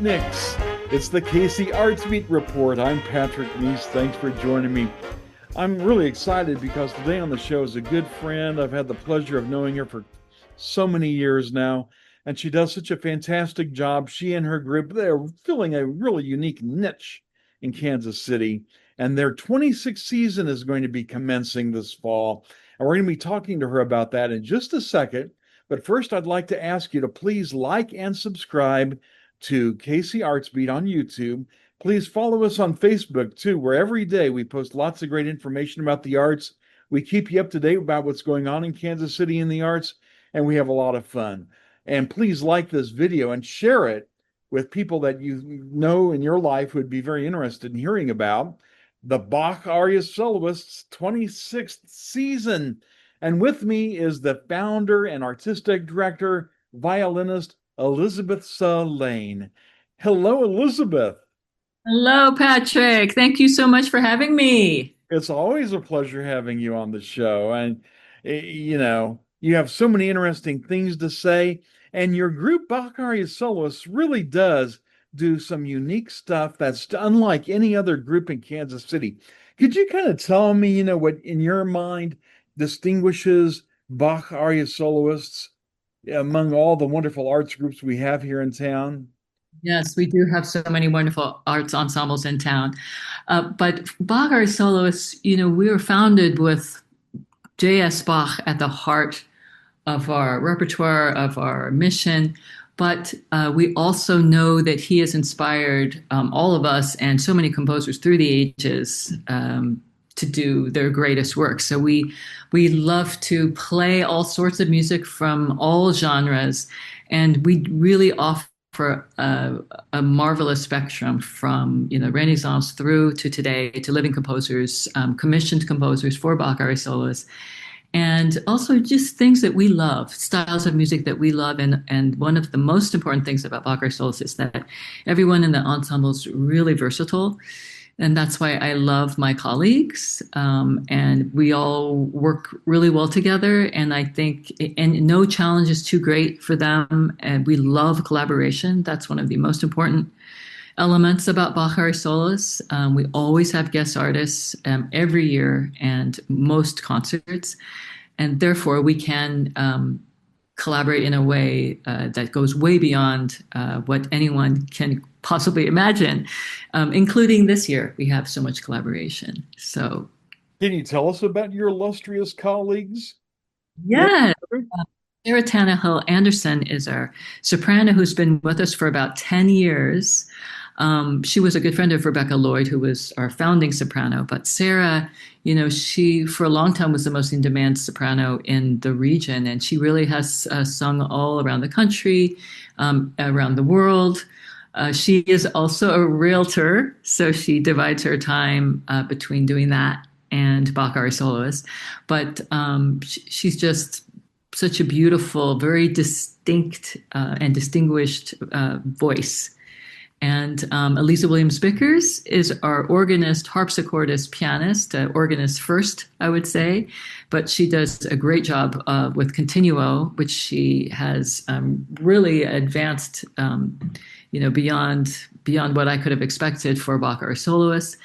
picnics. It's the Casey Arts Beat Report. I'm Patrick Neas. Thanks for joining me. I'm really excited because today on the show is a good friend. I've had the pleasure of knowing her for so many years now, and she does such a fantastic job. She and her group, they're filling a really unique niche in Kansas City, and their 26th season is going to be commencing this fall. And we're going to be talking to her about that in just a second. But first, I'd like to ask you to please like and subscribe to Casey Arts Beat on YouTube. Please follow us on Facebook too, where every day we post lots of great information about the arts. We keep you up to date about what's going on in Kansas City in the arts, and we have a lot of fun. And please like this video and share it with people that you know in your life who would be very interested in hearing about the Bach Aria Soloists 26th season. And with me is the founder and artistic director, violinist Elizabeth Suh Lane. Hello, Elizabeth. Hello, Patrick. Thank you so much for having me. It's always a pleasure having you on the show. And, you have so many interesting things to say. And your group, Bach Aria Soloists, really does do some unique stuff that's unlike any other group in Kansas City. Could you kind of tell me, what in your mind distinguishes Bach Aria Soloists among all the wonderful arts groups we have here in town? Yes, we do have so many wonderful arts ensembles in town. But Bach Aria Soloists, we were founded with J.S. Bach at the heart of our repertoire, of our mission. But we also know that he has inspired all of us and so many composers through the ages to do their greatest work. So we love to play all sorts of music from all genres, and we really offer a marvelous spectrum from Renaissance through to today to living composers, commissioned composers for Bach Aria Soloists, and also just things that we love, styles of music that we love. And one of the most important things about Bach Aria Soloists is that everyone in the ensemble is really versatile. And that's why I love my colleagues. And we all work really well together. And I think, and no challenge is too great for them. And we love collaboration. That's one of the most important elements about Bach Aria Soloists. We always have guest artists every year and most concerts. And therefore, we can collaborate in a way that goes way beyond what anyone can possibly imagine, including this year. We have so much collaboration. So, Can you tell us about your illustrious colleagues? What? yeah, Sarah Tannehill Anderson is our soprano who's been with us for about 10 years. She was a good friend of Rebecca Lloyd, who was our founding soprano. But Sarah, she for a long time was the most in-demand soprano in the region, and she really has sung all around the country, around the world. She is also a realtor, so she divides her time between doing that and Bach Aria Soloists. But she's just such a beautiful, very distinct and distinguished voice. And Elisa Williams-Bickers is our organist, harpsichordist, pianist, organist first, I would say. But she does a great job with continuo, which she has really advanced, beyond what I could have expected for Bach Aria Soloists.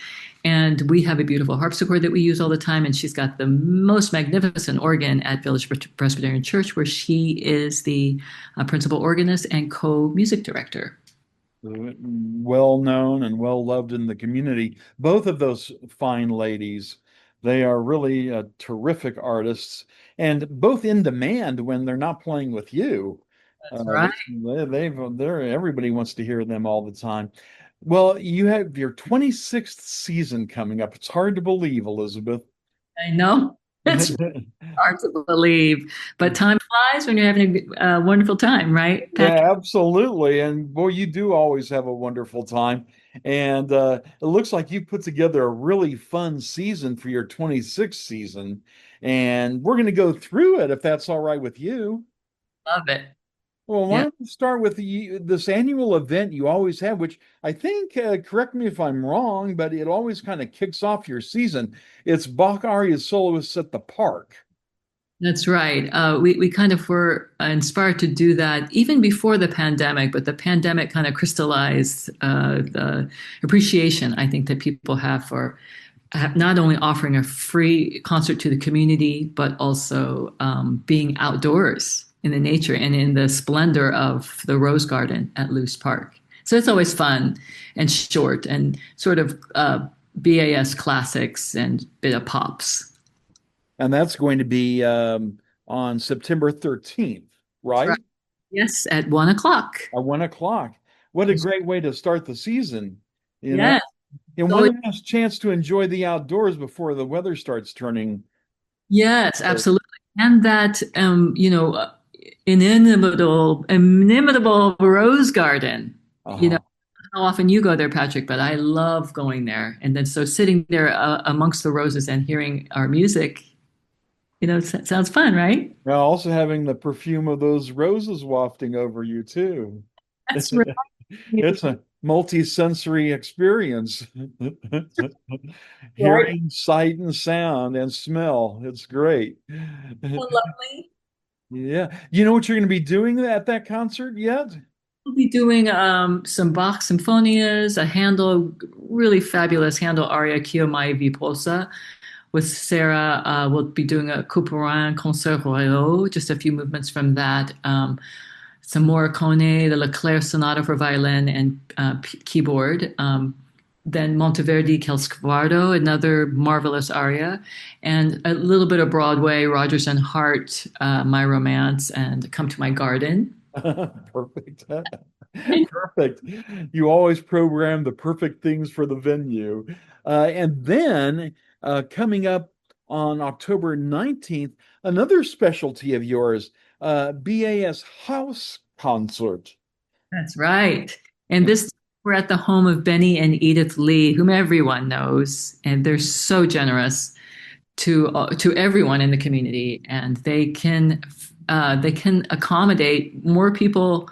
And we have a beautiful harpsichord that we use all the time. And she's got the most magnificent organ at Village Presbyterian Church, where she is the principal organist and co-music director. Well known and well loved in the community. Both of those fine ladies, they are really terrific artists and both in demand when they're not playing with you. That's right. They're everybody wants to hear them all the time. Well, you have your 26th season coming up. It's hard to believe, Elizabeth. I know. It's hard to believe, but time flies when you're having a wonderful time, right, Patrick? Yeah, absolutely. And boy, you do always have a wonderful time. And it looks like you put together a really fun season for your 26th season. And we're going to go through it if that's all right with you. Love it. Well, why Yeah. don't we start with this annual event you always have, which I think, correct me if I'm wrong, but it always kind of kicks off your season. It's Bach Aria Soloists at the Park. That's right. We kind of were inspired to do that even before the pandemic, but the pandemic kind of crystallized the appreciation I think that people have for not only offering a free concert to the community, but also being outdoors in the nature and in the splendor of the Rose Garden at Luce Park. So it's always fun and short and sort of BAS classics and bit of pops. And that's going to be on September 13th, That's right. right? Yes, at 1 o'clock. At 1 o'clock. What a great way to start the season, you know? Yes. And So one last chance to enjoy the outdoors before the weather starts turning. yes, absolutely. And that, inimitable rose garden. You know, Uh-huh. how often you go there, Patrick, but I love going there. And then so sitting there amongst the roses and hearing our music, sounds fun, right? Now, also having the perfume of those roses wafting over you, too. That's right. It's a multi-sensory experience. Right. Hearing, sight, and sound and smell. It's great. So lovely. Yeah. You know what you're going to be doing at that concert yet? We'll be doing some Bach symphonias, a Handel, really fabulous Handel aria Kio Mai Viposa. With Sarah, we'll be doing a Couperin Concert Royal, just a few movements from that. Some Morricone, the Leclerc Sonata for violin and keyboard. Then Monteverdi Quel another marvelous aria, and a little bit of Broadway, Rodgers and Hart, My Romance, and Come to My Garden. Perfect. Perfect. You always program the perfect things for the venue. And then coming up on October 19th, another specialty of yours, BAS House Concert. That's right. And this we're at the home of Benny and Edith Lee, whom everyone knows, and they're so generous to everyone in the community, and they can accommodate more people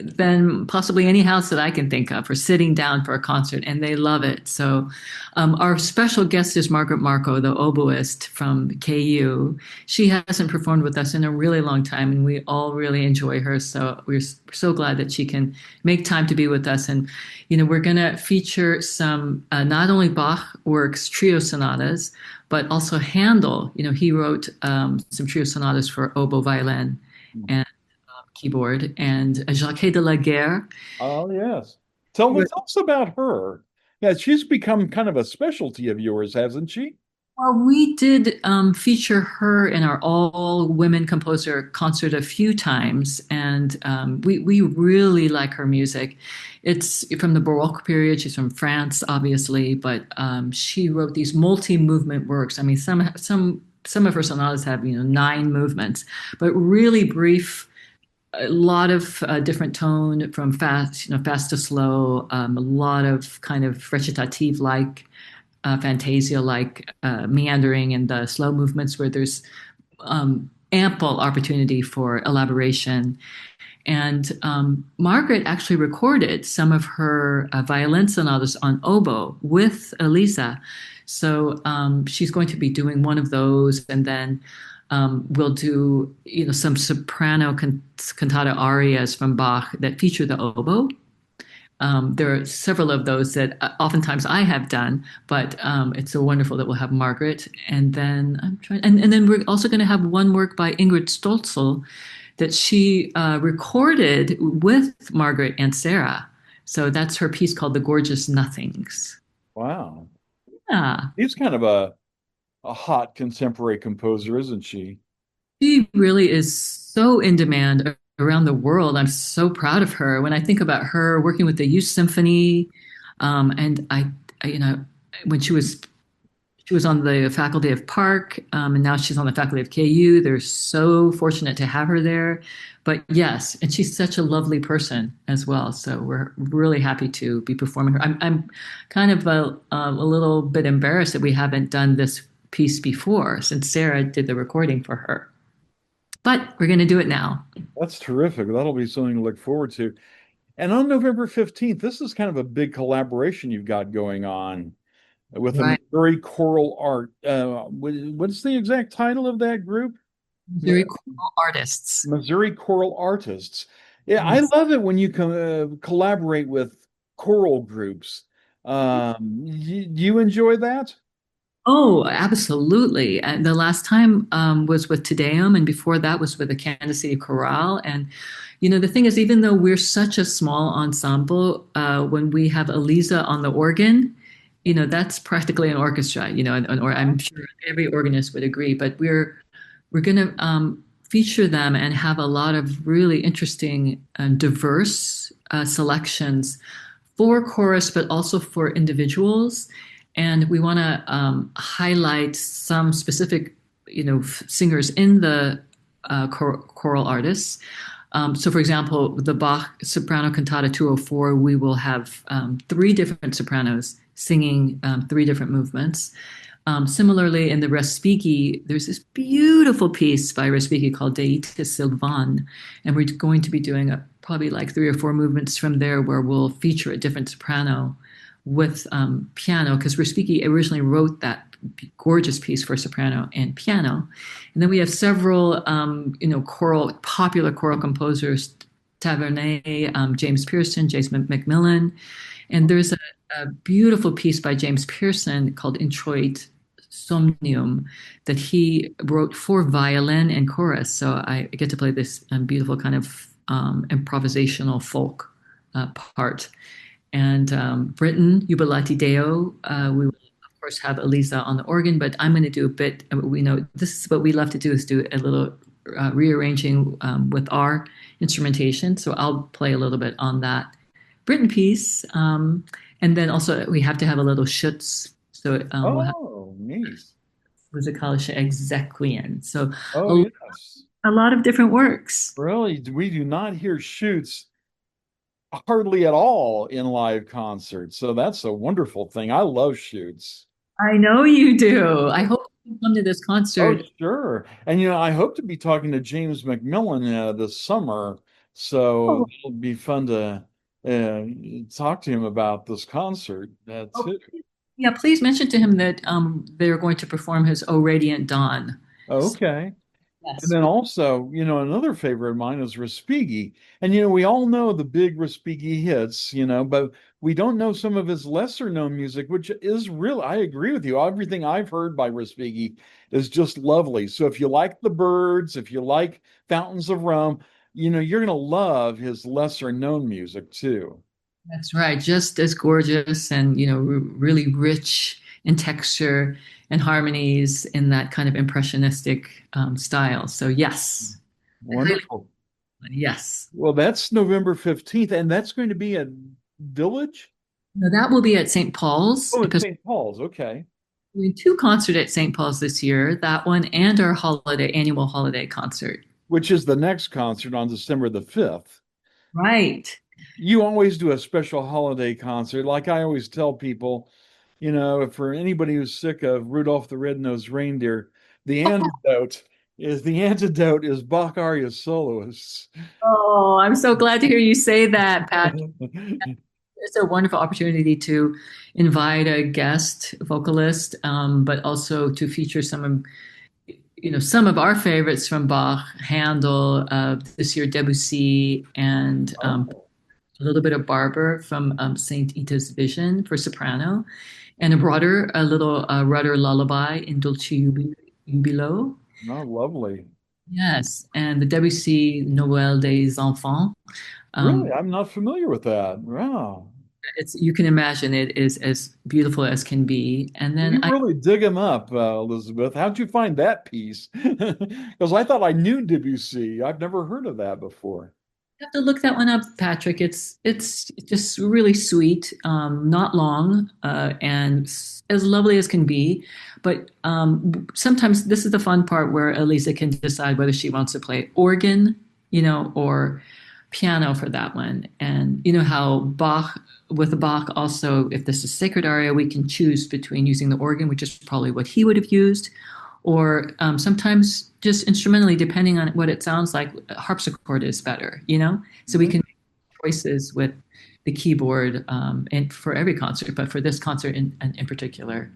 than possibly any house that I can think of for sitting down for a concert, and they love it. So, our special guest is Margaret Marco, the oboist from KU. She hasn't performed with us in a really long time, and we all really enjoy her. So, we're so glad that she can make time to be with us. And, we're going to feature some not only Bach works, trio sonatas, but also Handel. He wrote some trio sonatas for oboe, violin, and keyboard, and Jacques de la Guerre. Oh, yes. Tell us about her. Yeah, she's become kind of a specialty of yours, hasn't she? Well, we did feature her in our all women composer concert a few times, and we really like her music. It's from the Baroque period. She's from France, obviously, but she wrote these multi-movement works. I mean, some of her sonatas have 9 movements, but really brief, a lot of different tone from fast to slow, a lot of kind of recitative like, fantasia like meandering in the slow movements where there's ample opportunity for elaboration. And Margaret actually recorded some of her violin sonatas on oboe with Elisa. So she's going to be doing one of those, and then we'll do some soprano cantata arias from Bach that feature the oboe. There are several of those that oftentimes I have done, but it's so wonderful that we'll have Margaret. And then and then we're also going to have one work by Ingrid Stolzel that she recorded with Margaret and Sarah. So that's her piece called The Gorgeous Nothings. Wow. Yeah, She's kind of a hot contemporary composer, isn't she? she really is so in demand around the world. I'm so proud of her. When I think about her working with the Youth Symphony, and when she was on the faculty of Park, and now she's on the faculty of KU. They're so fortunate to have her there. But yes, and she's such a lovely person as well. So we're really happy to be performing her. I'm kind of a little bit embarrassed that we haven't done this piece before since Sarah did the recording for her. But we're going to do it now. That's terrific. That'll be something to look forward to. And on November 15th, this is kind of a big collaboration you've got going on with the Right. Missouri Choral Art. What's the exact title of that group? Very cool artists. Missouri choral artists. Yeah, I Yes. love it when you collaborate with choral groups. You enjoy that? Oh, absolutely. And the last time was with Te Deum, and before that was with the Kansas City Chorale. And, the thing is, even though we're such a small ensemble, when we have Eliza on the organ, that's practically an orchestra, or I'm sure every organist would agree. But we're going to feature them and have a lot of really interesting and diverse selections for chorus, but also for individuals. And we want to highlight some specific, singers in the choral artists. So, for example, the Bach Soprano Cantata 204, we will have three different sopranos singing three different movements. Similarly, in the Respighi, there's this beautiful piece by Respighi called Deite Sylvan, and we're going to be doing probably like three or four movements from there where we'll feature a different soprano with piano, because Respighi originally wrote that gorgeous piece for soprano and piano. And then we have several, popular choral composers, Tavernet, James Pearson, Jason McMillan, and there's a beautiful piece by James Pearson called Introit Somnium that he wrote for violin and chorus. So I get to play this beautiful kind of improvisational folk part. And Britain, Jubilati Deo, we will of course have Eliza on the organ, but I'm going to do a bit. We know this is what we love to do, is do a little rearranging with our instrumentation. So I'll play a little bit on that Britain piece. And then also we have to have a little schutz. So we'll have Oh, neat. Musikalische Exequien. So Oh, a, yes. a lot of different works. Really, we do not hear shoots hardly at all in live concerts. So that's a wonderful thing. I love shoots. I know you do. I hope you come to this Oh, concert. sure. And I hope to be talking to James McMillan this summer. So Oh, it'll be fun to talk to him about this concert oh, too. yeah, please mention to him that they're going to perform his O Radiant Dawn. Okay. And Yes. then also, another favorite of mine is Respighi. And, we all know the big Respighi hits, but we don't know some of his lesser known music, which is real. I agree with you. Everything I've heard by Respighi is just lovely. So if you like The Birds, if you like Fountains of Rome, you're going to love his lesser known music too. That's right. Just as gorgeous and, really rich in texture and harmonies in that kind of impressionistic style. So, yes, Wonderful. yes. Well, that's November 15th, and that's going to be at Village? Now, that will be at St. Paul's Oh, at because St. Paul's. Okay. we're doing two concerts at St. Paul's this year, that one and our annual holiday concert. Which is the next concert on December the 5th. Right. You always do a special holiday concert. Like I always tell people, for anybody who's sick of Rudolph the Red-Nosed Reindeer, the antidote is Bach Aria Soloists. Oh, I'm so glad to hear you say that, Pat. It's a wonderful opportunity to invite a guest vocalist, but also to feature some of our favorites from Bach, Handel, this year Debussy, and Oh, a little bit of Barber from Saint Ita's Vision for soprano, and a Rudder lullaby in Dulce Jubilo. no, lovely. Yes, and the Debussy Noël des Enfants. Really, Um, I'm not familiar with that. Wow. you can imagine it is as beautiful as can be. And then You I really dig him up, Elizabeth. How'd you find that piece? Because I thought I knew Debussy. I've never heard of that before. have to look that one up, Patrick. It's just really sweet, not long, and as lovely as can be. But sometimes this is the fun part where Elisa can decide whether she wants to play organ, or piano for that one. And you know how Bach with the Bach also, if this is sacred aria, we can choose between using the organ, which is probably what he would have used, or sometimes just instrumentally, depending on what it sounds like, harpsichord is better. So we Mhm. can make choices with the keyboard and for every concert, but for this concert in particular.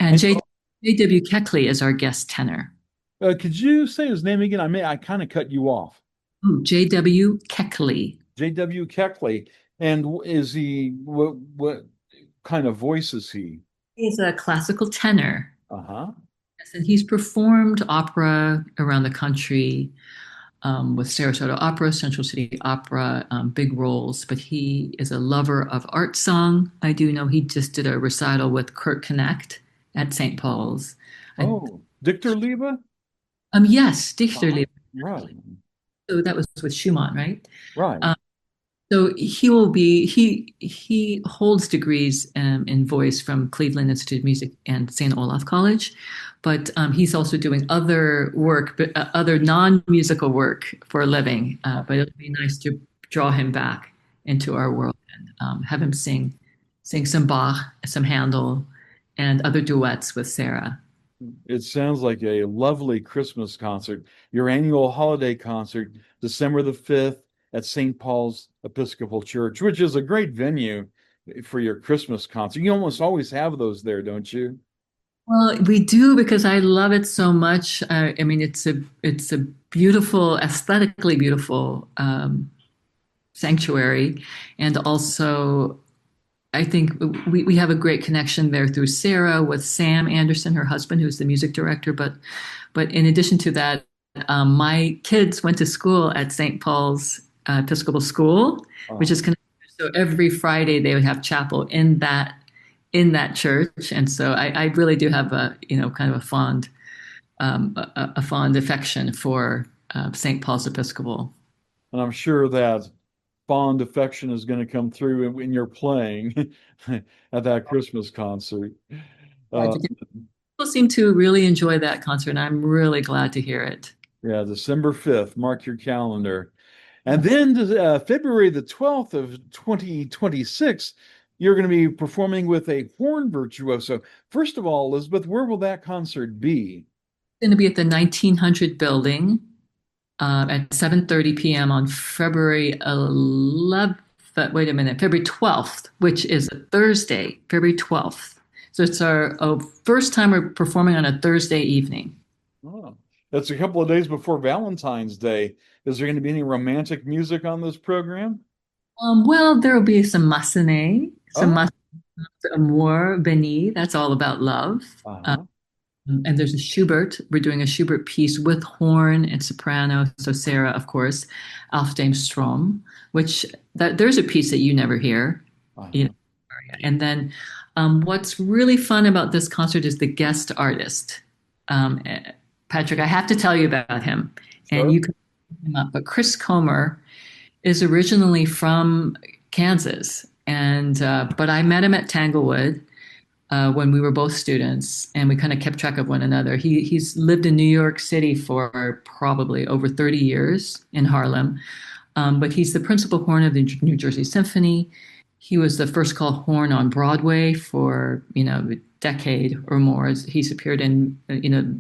And And J.W. Keckley is our guest tenor. Could you say his name again? I kind of cut you off. Ooh, J.W. Keckley. J.W. Keckley. And is he what kind of voice is he? He's a classical tenor. Uh-huh. Yes, and he's performed opera around the country with Sarasota Opera, Central City Opera, big roles. But he is a lover of art song. I do know he just did a recital with Kurt Connect at St. Paul's. I, Oh, Dictor Liebe? yes, Uh-huh. Dichterly. Right. So that was with Schumann, right? Right. Um, So he holds degrees in voice from Cleveland Institute of Music and St. Olaf College, but he's also doing other work, but other non-musical work for a living. But it would be nice to draw him back into our world and have him sing some Bach, some Handel, and other duets with Sarah. It sounds like a lovely Christmas concert. Your annual holiday concert, December the 5th at St. Paul's Episcopal Church, which is a great venue for your Christmas concert. You almost always have those there, don't you? Well, we do because I love it so much. I mean, it's a beautiful, aesthetically beautiful sanctuary, and also I think we have a great connection there through Sarah with Sam Anderson, her husband, who's the music director. But in addition to that, my kids went to school at St. Paul's Episcopal School, which is Uh-huh. connected. So every Friday they would have chapel in that church, and so I really do have a kind of a fond affection for St. Paul's Episcopal. And I'm sure that fond affection is going to come through in your playing at that Christmas concert. Uh, People seem to really enjoy that concert, and I'm really glad to hear it. yeah, December 5th, mark your calendar. And then February the 12th of 2026, you're going to be performing with a horn virtuoso. First of all, Elizabeth, where will that concert be? Going to be at the 1900 building at 7:30 p.m. on February 11th. Wait a minute, February 12th, which is a Thursday, February 12th. So it's our first time we're performing on a Thursday evening. Oh, that's a couple of days before Valentine's Day. Is there going to be any romantic music on this program? Well, there will be some Massenet, some Oh, Amour Béni. That's all about love. uh-huh. And there's a Schubert. We're doing a Schubert piece with horn and soprano. So Sarah, of course, Alf James Strom, which there's a piece that you never hear. You know, Uh-huh. and then what's really fun about this concert is the guest artist. Patrick, I have to tell you about him, and Sure. you can look him up. But Chris Comer is originally from Kansas, and but I met him at Tanglewood when we were both students, and we kind of kept track of one another. He's lived in New York City for probably over 30 years in Harlem, but he's the principal horn of the New Jersey Symphony. He was the first call horn on Broadway for a decade or more. He's appeared in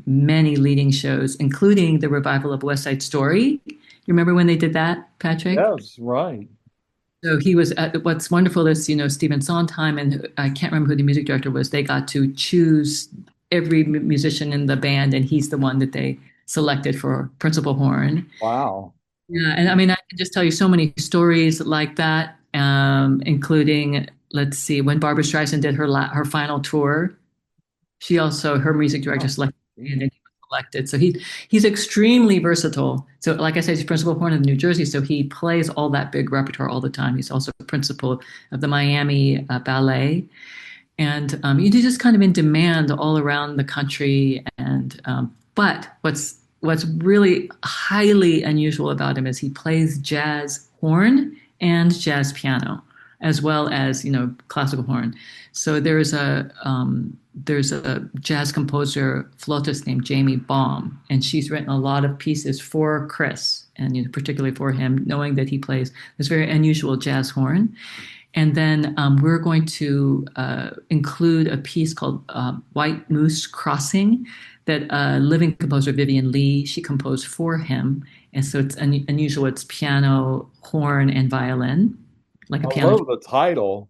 many leading shows, including the revival of West Side Story. You remember when they did that, Patrick? Yes, right. So he was what's wonderful is, Stephen Sondheim, and I can't remember who the music director was. They got to choose every musician in the band, and he's the one that they selected for principal horn. Wow. Yeah, and I mean, I can just tell you so many stories like that, including, let's see, when Barbara Streisand did her final tour, her music director Oh, selected and then he was selected. So he's extremely versatile. So like I said, he's principal horn of New Jersey, so he plays all that big repertoire all the time. He's also principal of the Miami Ballet, and he's just kind of in demand all around the country. And but what's really highly unusual about him is he plays jazz horn and jazz piano, as well as classical horn. So there's a jazz composer flautist named Jamie Baum, and she's written a lot of pieces for Chris, and particularly for him, knowing that he plays this very unusual jazz horn. And then we're going to include a piece called White Moose Crossing that living composer Vivian Lee, she composed for him. And so it's unusual. It's piano, horn, and violin, like a I piano love the title.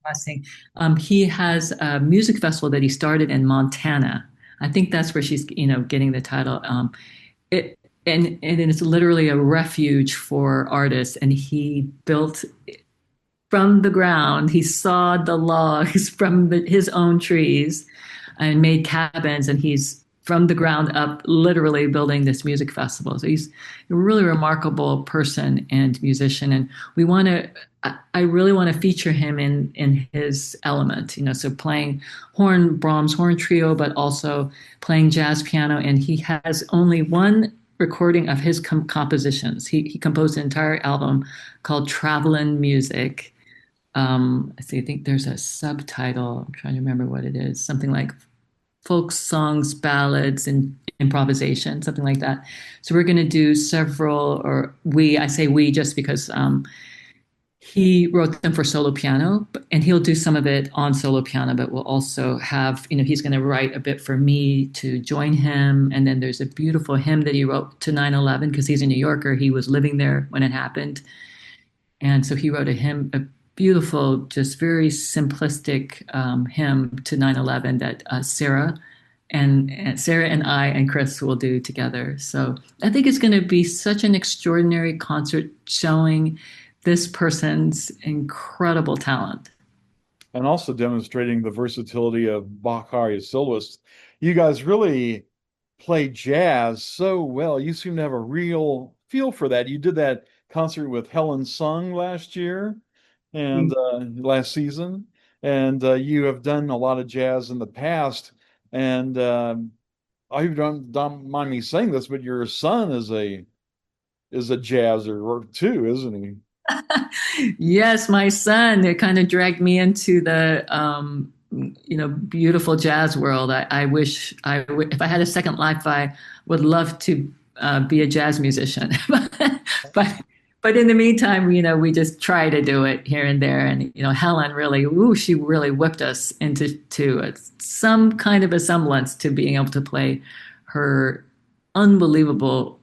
crossing. He has a music festival that he started in Montana I think that's where she's, getting the title. It and it's literally a refuge for artists. And he built from the ground. He sawed the logs from his own trees and made cabins. And he's from the ground up, literally building this music festival. So he's a really remarkable person and musician. And we want to. I really want to feature him in his element, so playing horn, Brahms horn trio, but also playing jazz piano. And he has only one recording of his compositions. He composed an entire album called Travelin' Music. I think there's a subtitle. I'm trying to remember what it is. Something like folk songs, ballads, and improvisation, something like that. So we're going to do several, or I say we just because he wrote them for solo piano, and he'll do some of it on solo piano, but we'll also have, he's going to write a bit for me to join him. And then there's a beautiful hymn that he wrote to 9/11 because he's a New Yorker. He was living there when it happened. And so he wrote a hymn, a beautiful, just very simplistic hymn to 9/11 that Sarah and I and Chris will do together. So I think it's going to be such an extraordinary concert showing this person's incredible talent. And also demonstrating the versatility of Bach Aria Soloists. You guys really play jazz so well. You seem to have a real feel for that. You did that concert with Helen Sung last year and last season, and you have done a lot of jazz in the past. And I don't mind me saying this, but your son is a jazzer or two, isn't he? Yes, my son, it kind of dragged me into the beautiful jazz world. I wish if I had a second life, I would love to be a jazz musician. but but in the meantime, we just try to do it here and there. And Helen really, she really whipped us into some kind of a semblance to being able to play her unbelievable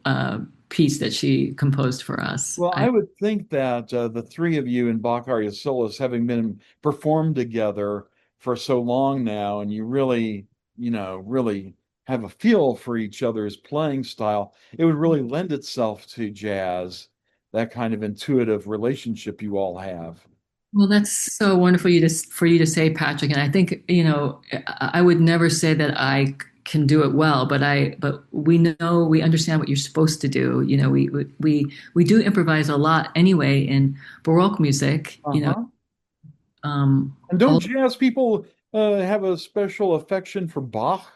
piece that she composed for us. Well, I would think that the three of you in Bach Aria Solis, having been performed together for so long now, and you really, really have a feel for each other's playing style, it would really lend itself to jazz, that kind of intuitive relationship you all have. Well, that's so wonderful for you to say, Patrick. And I think, I would never say that I can do it well, but we understand what you're supposed to do. We do improvise a lot anyway in Baroque music, Uh-huh. um, And don't jazz people have a special affection for Bach?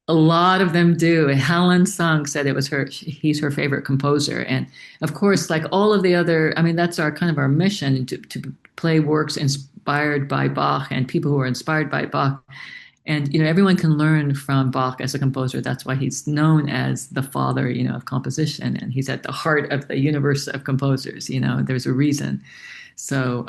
a lot of them do. Helen Sung said he's her favorite composer. And of course, like all of the other, I mean, that's our kind of our mission to play works inspired by Bach and people who are inspired by Bach. And, everyone can learn from Bach as a composer. That's why he's known as the father, of composition. And he's at the heart of the universe of composers. There's a reason. So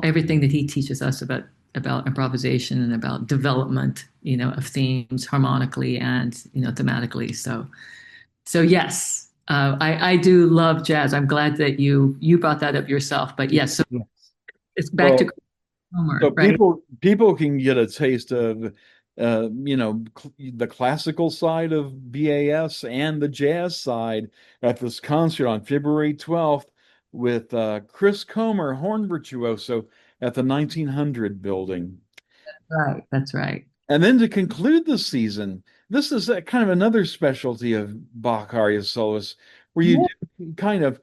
everything that he teaches us about improvisation and about development, of themes harmonically and thematically. So yes, I do love jazz. I'm glad that you brought that up yourself. But yes, so Yes. it's back to Well, Homer, so right? people can get a taste of the classical side of BAS and the jazz side at this concert on February 12th with Chris Comer, horn virtuoso at the 1900 building. Right, that's right. And then to conclude the season, this is kind of another specialty of Bach Aria Soloists, where you do kind of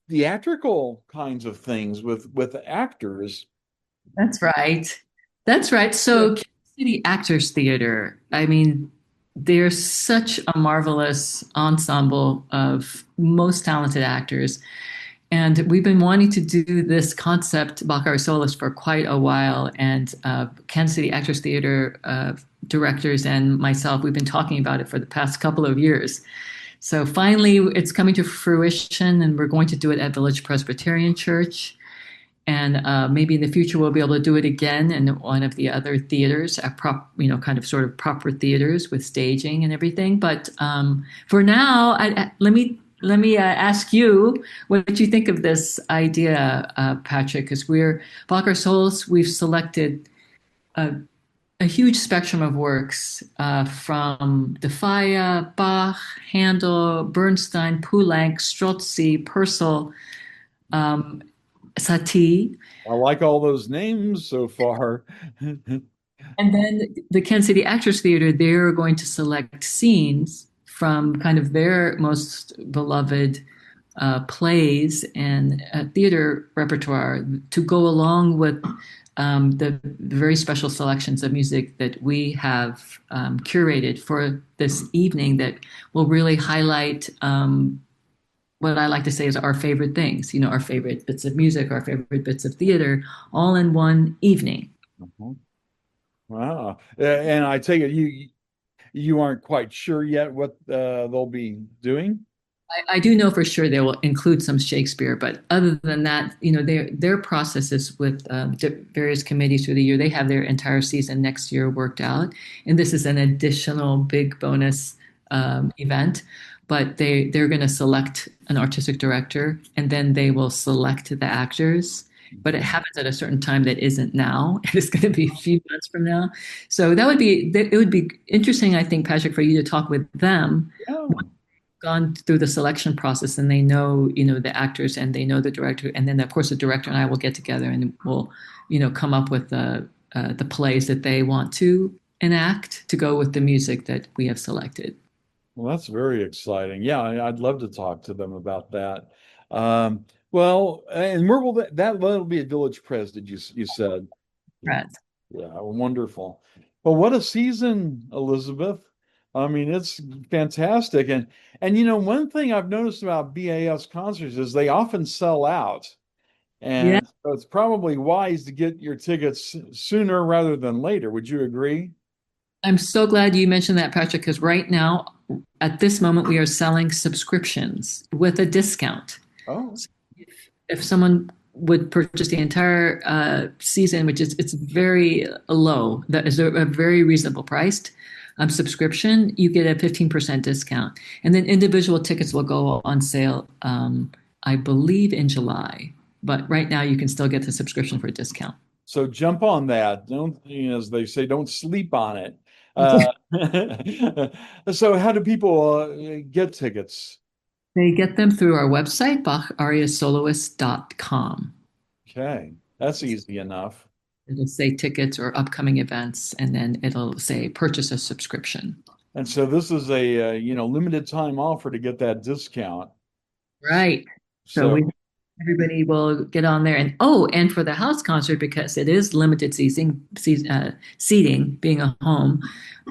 theatrical kinds of things with actors. That's right. That's right. Yeah. So, Kansas City Actors Theater, I mean, they're such a marvelous ensemble of most talented actors. And we've been wanting to do this concept, Bach Aria Soloists, for quite a while. And Kansas City Actors Theater directors and myself, we've been talking about it for the past couple of years. So finally, it's coming to fruition, and we're going to do it at Village Presbyterian Church. And maybe in the future we'll be able to do it again in one of the other theaters, kind of sort of proper theaters with staging and everything. But for now, let me ask you what you think of this idea, Patrick. Because we're Bach Aria Soloists, we've selected a a huge spectrum of works from Defaya, Bach, Handel, Bernstein, Poulenc, Strozzi, Purcell, um, Satie. I like all those names so far. And then the Kansas City Actors Theater, they're going to select scenes from kind of their most beloved plays and theater repertoire to go along with the very special selections of music that we have curated for this evening that will really highlight what I like to say is our favorite things, our favorite bits of music, our favorite bits of theater, all in one evening. Mhm. Wow. And I take it you aren't quite sure yet what they'll be doing? I do know for sure they will include some Shakespeare, but other than that, their processes with various committees through the year, they have their entire season next year worked out, and this is an additional big bonus event. But they're going to select an artistic director, and then they will select the actors. But it happens at a certain time that isn't now. It's going to be a few months from now. So it would be interesting, I think, Patrick, for you to talk with them Yeah. gone through the selection process and they know, the actors and they know the director. And then, of course, the director and I will get together and we'll, come up with the plays that they want to enact to go with the music that we have selected. Well, that's very exciting. Yeah, I'd love to talk to them about that. Well, and where will that'll be at Village Pres, you said? Right. Yeah, wonderful. Well, what a season, Elizabeth. I mean, it's fantastic. And one thing I've noticed about BAS concerts is they often sell out. Yeah. And so it's probably wise to get your tickets sooner rather than later. Would you agree? I'm so glad you mentioned that, Patrick, because right now, at this moment, we are selling subscriptions with a discount. Oh, If someone would purchase the entire season, which is it's very low, that is a very reasonable priced subscription, you get a 15% discount. And then individual tickets will go on sale, I believe, in July. But right now, you can still get the subscription for a discount. so jump on that. Don't, as they say, don't sleep on it. Uh, so how do people get tickets? They get them through our website, bachariasoloists.com. Okay, that's easy enough. It'll say tickets or upcoming events, and then it'll say purchase a subscription. And so this is a limited time offer to get that discount. Right. So So, everybody will get on there and for the house concert because it is limited seating being a home,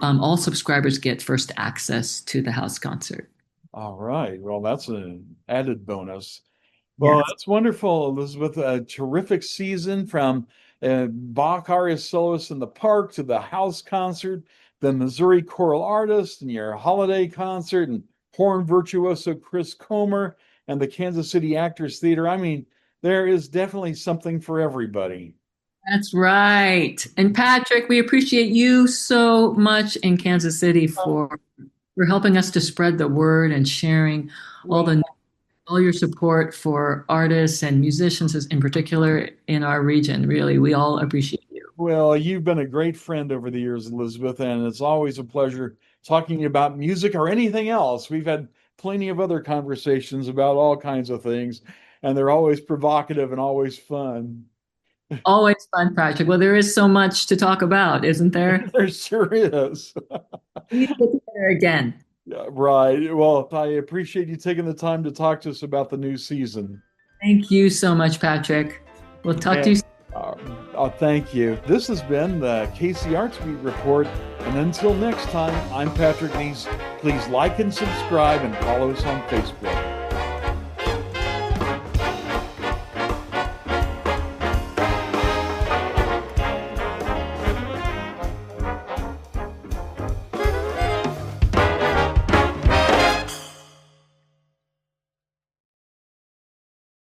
all subscribers get first access to the house concert. all right. Well, that's an added bonus. Well, Yes. that's wonderful, Elizabeth. A terrific season from Bach Aria Soloists in the Park to the house concert, the Missouri Choral Artist, and your holiday concert, and horn virtuoso Chris Comer, and the Kansas City Actors Theater. I mean, there is definitely something for everybody. That's right. And Patrick, we appreciate you so much in Kansas City for helping us to spread the word and sharing all Well, the all your support for artists and musicians in particular in our region. Really, we all appreciate you. well, you've been a great friend over the years, Elizabeth, and it's always a pleasure talking about music or anything else. We've had plenty of other conversations about all kinds of things, and they're always provocative and always fun. Always fun, Patrick. Well, there is so much to talk about, isn't there? There sure is. We need to get together again. Yeah, right. Well, I appreciate you taking the time to talk to us about the new season. Thank you so much, Patrick. We'll talk to And you. uh, thank you. This has been the KC Arts Beat Report. And until next time, I'm Patrick Neas. Please like and subscribe and follow us on Facebook.